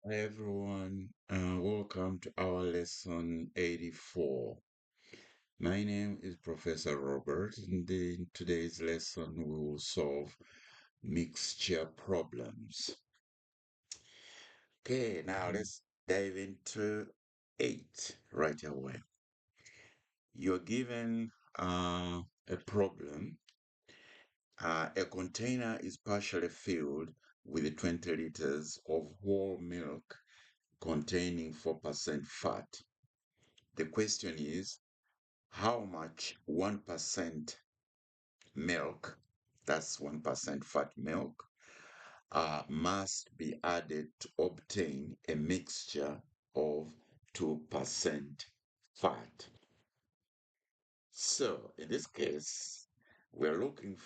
Hi everyone, welcome to our lesson 84. My name is Professor Robert, and in today's lesson we will solve mixture problems. Okay, now let's dive into 8 right away. You're given a problem. A container is partially filled with 20 liters of whole milk containing 4% fat. The question is, how much 1% milk, that's 1% fat milk, must be added to obtain a mixture of 2% fat? So in this case, we're looking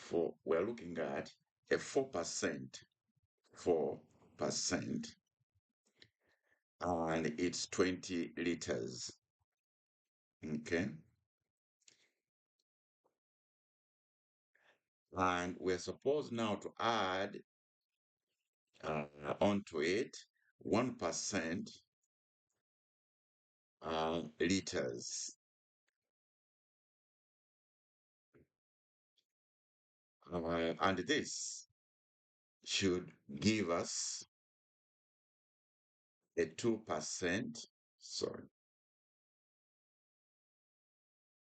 at a 4%, and it's 20 liters. Okay. And we're supposed now to add uh, onto it 1% liters. And this should give us a 2%, sorry,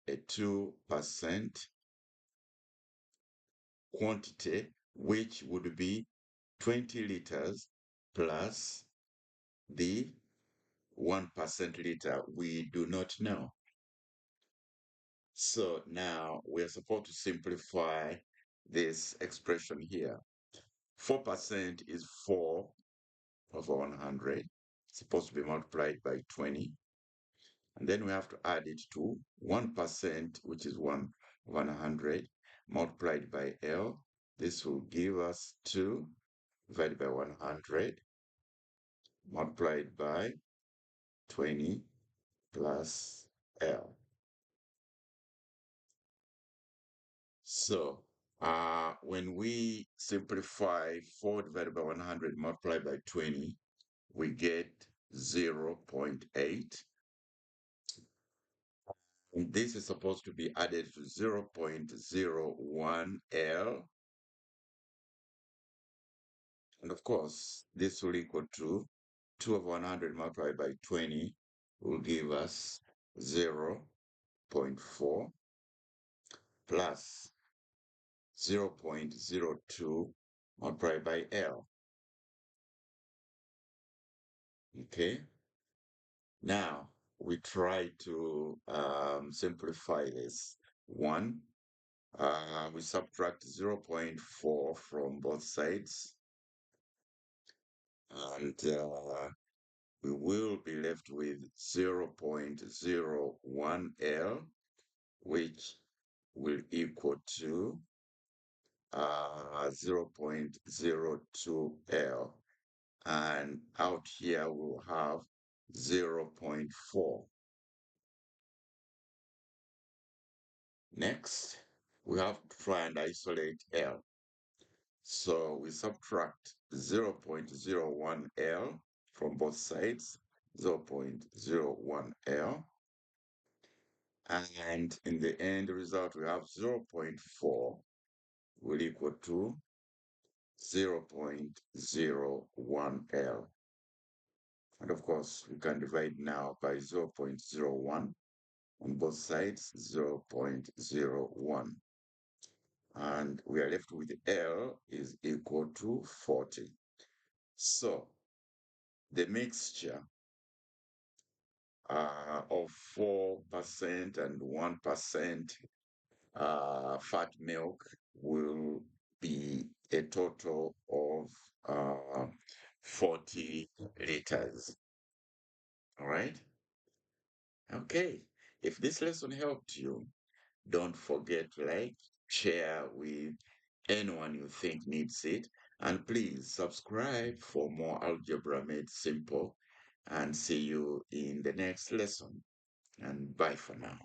a 2% quantity, which would be 20 liters plus the 1% liter we do not know. So now we're supposed to simplify this expression here. 4% is 4 over 100, supposed to be multiplied by 20. And then we have to add it to 1%, which is 1 over 100, multiplied by L. This will give us 2 divided by 100, multiplied by 20 plus L. So when we simplify 4 divided by 100 multiplied by 20, we get 0.8. And this is supposed to be added to 0.01 L. And of course, this will equal to 2 over 100 multiplied by 20 will give us 0.4 plus 0.02 multiplied by L. Okay. Now, we try to simplify this. One, we subtract 0.4 from both sides, and we will be left with 0.01 L, which will equal to 0.02 L. And out here we'll have 0.4. Next, we have to try and isolate L. So we subtract 0.01 L from both sides, 0.01 L. And in the end result, we have 0.4 will equal to 0.01 L. And of course, we can divide now by 0.01 on both sides, 0.01. And we are left with L is equal to 40. So the mixture of 4% and 1% fat milk will be a total of 40 liters. All right? Okay. If this lesson helped you, don't forget to like, share with anyone you think needs it, and please subscribe for more algebra made simple. And see you in the next lesson. And bye for now.